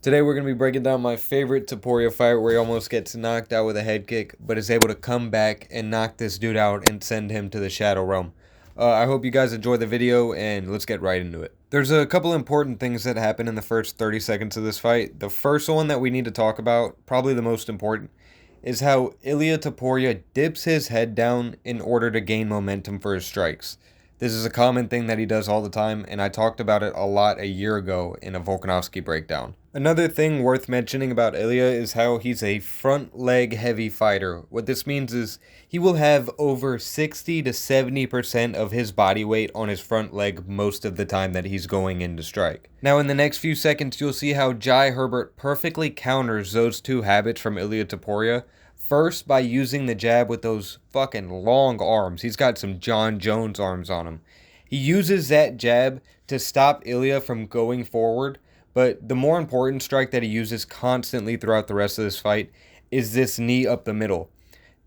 Today we're going to be breaking down my favorite Topuria fight where he almost gets knocked out with a head kick, but is able to come back and knock this dude out and send him to the Shadow Realm. I hope you guys enjoy the video, and let's get right into it. There's a couple important things that happen in the first 30 seconds of this fight. The first one that we need to talk about, probably the most important, is how Ilia Topuria dips his head down in order to gain momentum for his strikes. This is a common thing that he does all the time, and I talked about it a lot a year ago in a Volkanovski breakdown. Another thing worth mentioning about Ilia is how he's a front leg heavy fighter. What this means is he will have over 60 to 70% of his body weight on his front leg most of the time that he's going in to strike. Now in the next few seconds you'll see how Jai Herbert perfectly counters those two habits from Ilia Topuria. First, by using the jab with those fucking long arms. He's got some John Jones arms on him. He uses that jab to stop Ilia from going forward, but the more important strike that he uses constantly throughout the rest of this fight is this knee up the middle.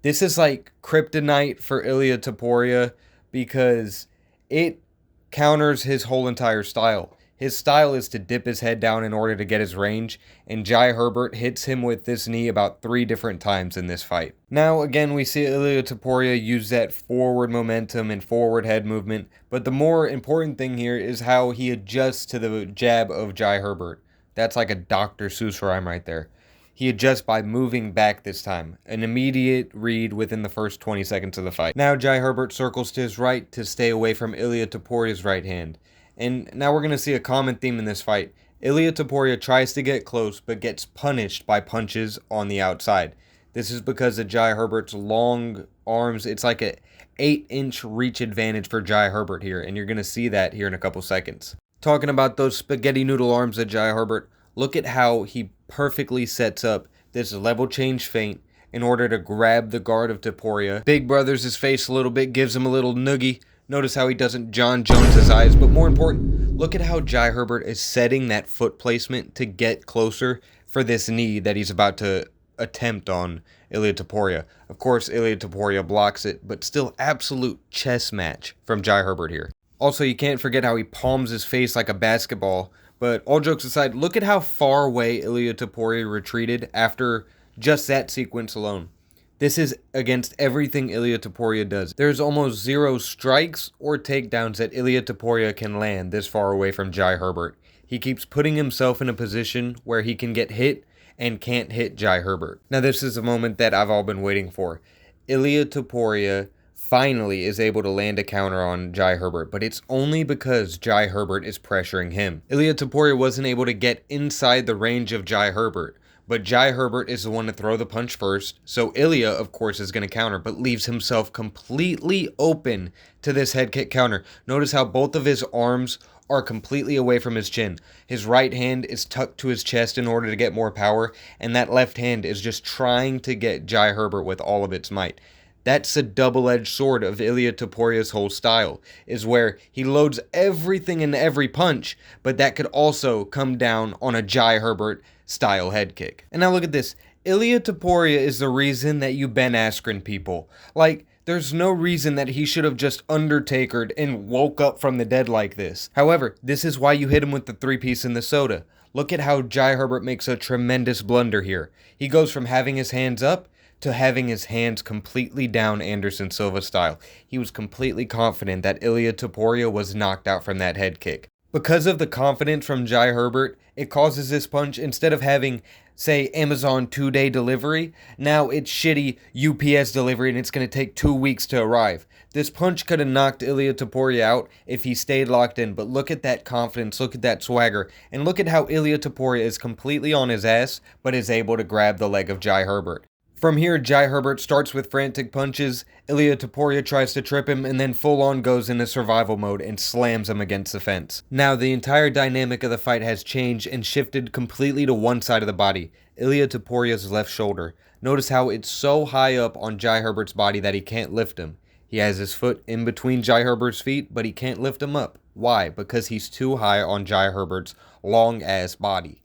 This is like kryptonite for Ilia Topuria because it counters his whole entire style. His style is to dip his head down in order to get his range, and Jai Herbert hits him with this knee about 3 different times in this fight. Now, again, we see Ilia Topuria use that forward momentum and forward head movement, but the more important thing here is how he adjusts to the jab of Jai Herbert. That's like a Dr. Seuss rhyme right there. He adjusts by moving back this time, an immediate read within the first 20 seconds of the fight. Now Jai Herbert circles to his right to stay away from Ilia Topuria's right hand. And now we're going to see a common theme in this fight. Ilia Topuria tries to get close, but gets punished by punches on the outside. This is because of Jai Herbert's long arms. It's like a 8-inch reach advantage for Jai Herbert here, and you're going to see that here in a couple seconds. Talking about those spaghetti noodle arms of Jai Herbert, look at how he perfectly sets up this level change feint in order to grab the guard of Topuria. Big brothers his face a little bit, gives him a little noogie. Notice how he doesn't John Jones his eyes, but more important, look at how Jai Herbert is setting that foot placement to get closer for this knee that he's about to attempt on Ilia Topuria. Of course, Ilia Topuria blocks it, but still absolute chess match from Jai Herbert here. Also, you can't forget how he palms his face like a basketball, but all jokes aside, look at how far away Ilia Topuria retreated after just that sequence alone. This is against everything Ilia Topuria does. There's almost 0 strikes or takedowns that Ilia Topuria can land this far away from Jai Herbert. He keeps putting himself in a position where he can get hit and can't hit Jai Herbert. Now this is a moment that I've all been waiting for. Ilia Topuria finally is able to land a counter on Jai Herbert, but it's only because Jai Herbert is pressuring him. Ilia Topuria wasn't able to get inside the range of Jai Herbert. But Jai Herbert is the one to throw the punch first, so Ilia, of course, is going to counter, but leaves himself completely open to this head kick counter. Notice how both of his arms are completely away from his chin. His right hand is tucked to his chest in order to get more power, and that left hand is just trying to get Jai Herbert with all of its might. That's a double-edged sword of Ilia Topuria's whole style, is where he loads everything in every punch, but that could also come down on a Jai Herbert style head kick. And now look at this. Ilia Topuria is the reason that you Ben Askren people. Like, there's no reason that he should have just Undertakered and woke up from the dead like this. However, this is why you hit him with the 3-piece in the soda. Look at how Jai Herbert makes a tremendous blunder here. He goes from having his hands up to having his hands completely down Anderson Silva style. He was completely confident that Ilia Topuria was knocked out from that head kick. Because of the confidence from Jai Herbert, it causes this punch, instead of having, say, Amazon 2-day delivery, now it's shitty UPS delivery and it's going to take 2 weeks to arrive. This punch could have knocked Ilia Topuria out if he stayed locked in, but look at that confidence, look at that swagger, and look at how Ilia Topuria is completely on his ass, but is able to grab the leg of Jai Herbert. From here, Jai Herbert starts with frantic punches, Ilia Topuria tries to trip him, and then full-on goes into survival mode and slams him against the fence. Now, the entire dynamic of the fight has changed and shifted completely to one side of the body, Ilia Topuria's left shoulder. Notice how it's so high up on Jai Herbert's body that he can't lift him. He has his foot in between Jai Herbert's feet, but he can't lift him up. Why? Because he's too high on Jai Herbert's long-ass body.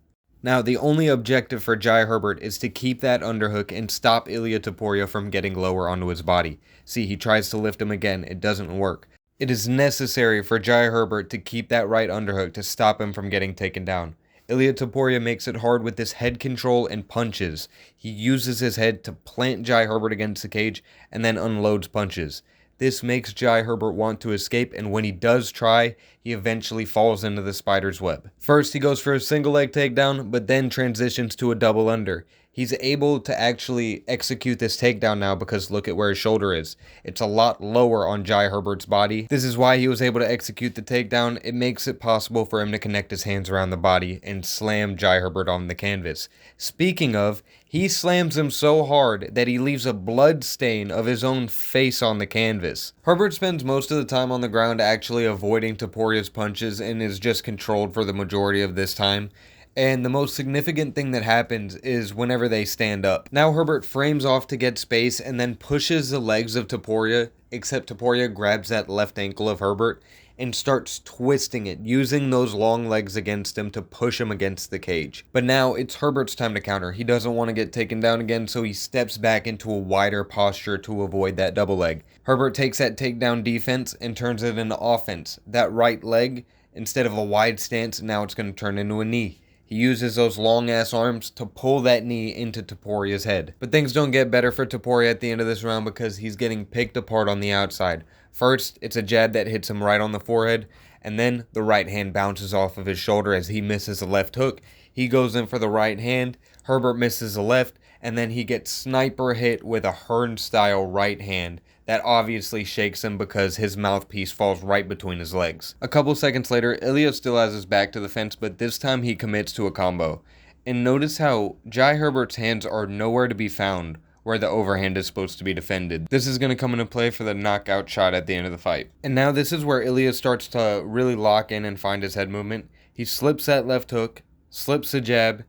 Now, the only objective for Jai Herbert is to keep that underhook and stop Ilia Topuria from getting lower onto his body. See, he tries to lift him again. It doesn't work. It is necessary for Jai Herbert to keep that right underhook to stop him from getting taken down. Ilia Topuria makes it hard with his head control and punches. He uses his head to plant Jai Herbert against the cage and then unloads punches. This makes Jai Herbert want to escape, and when he does try, he eventually falls into the spider's web. First, he goes for a single leg takedown, but then transitions to a double under. He's able to actually execute this takedown now because look at where his shoulder is. It's a lot lower on Jai Herbert's body. This is why he was able to execute the takedown. It makes it possible for him to connect his hands around the body and slam Jai Herbert on the canvas. Speaking of, he slams him so hard that he leaves a blood stain of his own face on the canvas. Herbert spends most of the time on the ground actually avoiding Topuria's punches and is just controlled for the majority of this time. And the most significant thing that happens is whenever they stand up. Now Herbert frames off to get space and then pushes the legs of Topuria, except Topuria grabs that left ankle of Herbert and starts twisting it, using those long legs against him to push him against the cage. But now it's Herbert's time to counter. He doesn't want to get taken down again, so he steps back into a wider posture to avoid that double leg. Herbert takes that takedown defense and turns it into offense. That right leg, instead of a wide stance, now it's going to turn into a knee. He uses those long-ass arms to pull that knee into Topuria's head. But things don't get better for Topuria at the end of this round because he's getting picked apart on the outside. First, it's a jab that hits him right on the forehead, and then the right hand bounces off of his shoulder as he misses a left hook. He goes in for the right hand, Herbert misses a left, and then he gets sniper hit with a Hearn-style right hand. That obviously shakes him because his mouthpiece falls right between his legs. A couple seconds later, Ilia still has his back to the fence, but this time he commits to a combo. And notice how Jai Herbert's hands are nowhere to be found where the overhand is supposed to be defended. This is going to come into play for the knockout shot at the end of the fight. And now this is where Ilia starts to really lock in and find his head movement. He slips that left hook, slips a jab,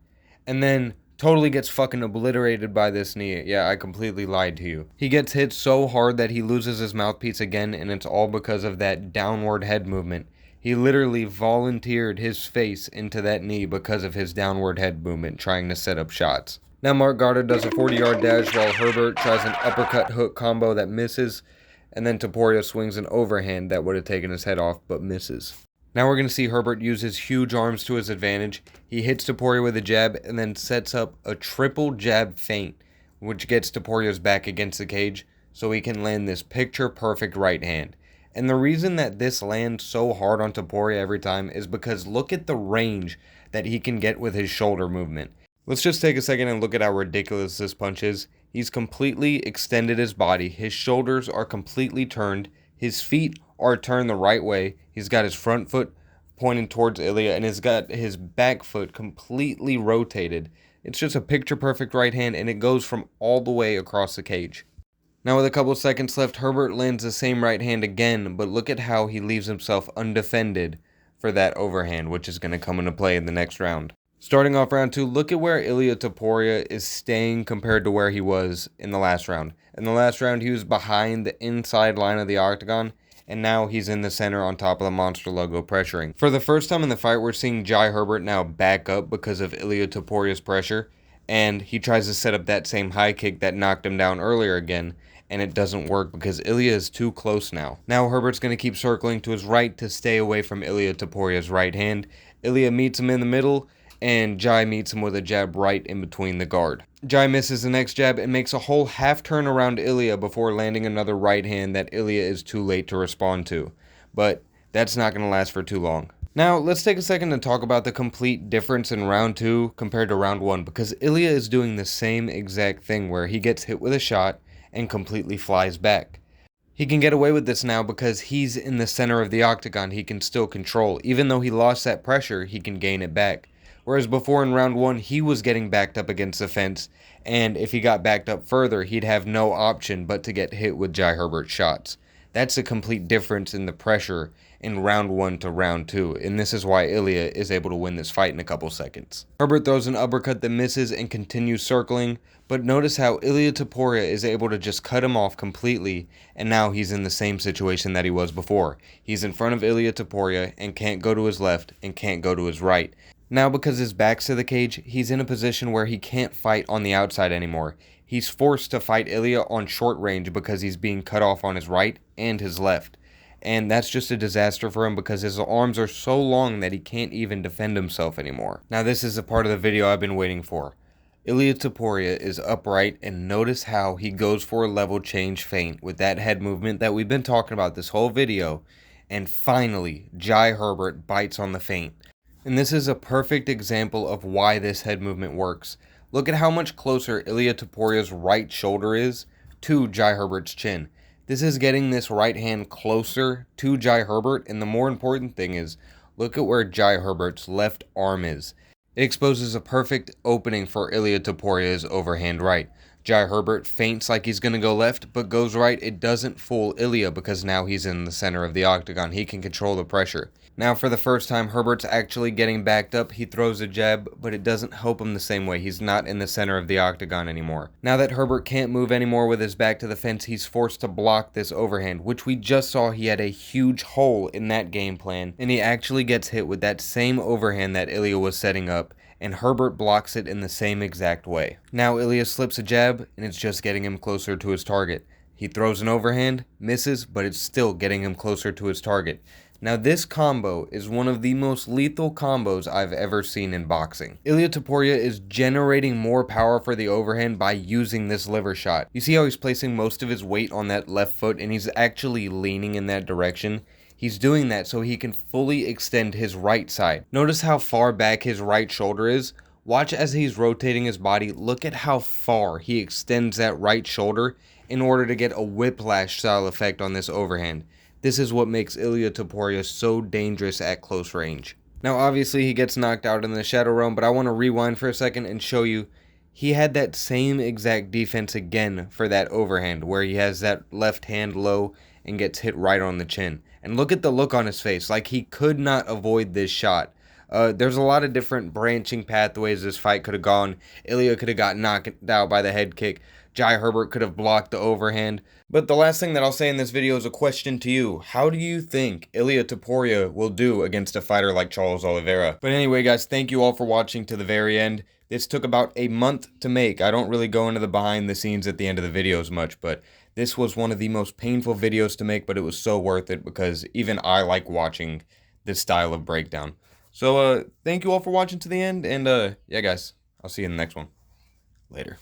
and then totally gets fucking obliterated by this knee. Yeah, I completely lied to you. He gets hit so hard that he loses his mouthpiece again, and it's all because of that downward head movement. He literally volunteered his face into that knee because of his downward head movement, trying to set up shots. Now Mark Goddard does a 40-yard dash while Herbert tries an uppercut hook combo that misses, and then Topuria swings an overhand that would have taken his head off, but misses. Now we're going to see Herbert use his huge arms to his advantage. He hits Topuria with a jab and then sets up a triple jab feint, which gets Topuria's back against the cage so he can land this picture-perfect right hand. And the reason that this lands so hard on Topuria every time is because look at the range that he can get with his shoulder movement. Let's just take a second and look at how ridiculous this punch is. He's completely extended his body. His shoulders are completely turned. His feet are turned the right way. He's got his front foot pointing towards Ilia, and he's got his back foot completely rotated. It's just a picture-perfect right hand, and it goes from all the way across the cage. Now with a couple seconds left, Herbert lands the same right hand again, but look at how he leaves himself undefended for that overhand, which is going to come into play in the next round. Starting off round 2, look at where Ilia Topuria is staying compared to where he was in the last round. In the last round, he was behind the inside line of the octagon, and now he's in the center on top of the monster logo pressuring. For the first time in the fight, we're seeing Jai Herbert now back up because of Ilia Topuria's pressure, and he tries to set up that same high kick that knocked him down earlier again, and it doesn't work because Ilia is too close now. Now Herbert's going to keep circling to his right to stay away from Ilia Topuria's right hand. Ilia meets him in the middle, and Jai meets him with a jab right in between the guard. Jai misses the next jab and makes a whole half turn around Ilia before landing another right hand that Ilia is too late to respond to. But that's not going to last for too long. Now, let's take a second to talk about the complete difference in round 2 compared to round 1, because Ilia is doing the same exact thing where he gets hit with a shot and completely flies back. He can get away with this now because he's in the center of the octagon. He can still control. Even though he lost that pressure, he can gain it back. Whereas before in round 1, he was getting backed up against the fence, and if he got backed up further, he'd have no option but to get hit with Jai Herbert's shots. That's a complete difference in the pressure in round 1 to round 2, and this is why Ilia is able to win this fight in a couple seconds. Herbert throws an uppercut that misses and continues circling, but notice how Ilia Topuria is able to just cut him off completely, and now he's in the same situation that he was before. He's in front of Ilia Topuria and can't go to his left and can't go to his right. Now, because his back's to the cage, he's in a position where he can't fight on the outside anymore. He's forced to fight Ilia on short range because he's being cut off on his right and his left. and that's just a disaster for him because his arms are so long that he can't even defend himself anymore. Now this is a part of the video I've been waiting for. Ilia Topuria is upright, and notice how he goes for a level change feint with that head movement that we've been talking about this whole video, and finally Jai Herbert bites on the feint. And this is a perfect example of why this head movement works. Look at how much closer Ilia Topuria's right shoulder is to Jai Herbert's chin. This is getting this right hand closer to Jai Herbert, and the more important thing is, look at where Jai Herbert's left arm is. It exposes a perfect opening for Ilia Topuria's overhand right. Jai Herbert feints like he's going to go left, but goes right. It doesn't fool Ilia because now he's in the center of the octagon. He can control the pressure. Now for the first time, Herbert's actually getting backed up. He throws a jab, but it doesn't help him the same way. He's not in the center of the octagon anymore. Now that Herbert can't move anymore with his back to the fence, he's forced to block this overhand, which we just saw he had a huge hole in that game plan, and he actually gets hit with that same overhand that Ilia was setting up, and Herbert blocks it in the same exact way. Now Ilia slips a jab, and it's just getting him closer to his target. He throws an overhand, misses, but it's still getting him closer to his target. Now this combo is one of the most lethal combos I've ever seen in boxing. Ilia Topuria is generating more power for the overhand by using this liver shot. You see how he's placing most of his weight on that left foot, and he's actually leaning in that direction? He's doing that so he can fully extend his right side. Notice how far back his right shoulder is. Watch as he's rotating his body. Look at how far he extends that right shoulder in order to get a whiplash style effect on this overhand. This is what makes Ilia Topuria so dangerous at close range. Now obviously he gets knocked out in the Shadow Realm, but I want to rewind for a second and show you he had that same exact defense again for that overhand where he has that left hand low and gets hit right on the chin. And look at the look on his face, like he could not avoid this shot. There's a lot of different branching pathways this fight could have gone. Ilia could have got knocked out by the head kick. Jai Herbert could have blocked the overhand. But the last thing that I'll say in this video is a question to you. How do you think Ilia Topuria will do against a fighter like Charles Oliveira? But anyway, guys, thank you all for watching to the very end. This took about a month to make. I don't really go into the behind the scenes at the end of the videos much, but this was one of the most painful videos to make, but it was so worth it because even I like watching this style of breakdown. So, thank you all for watching to the end, and, yeah, guys, I'll see you in the next one. Later.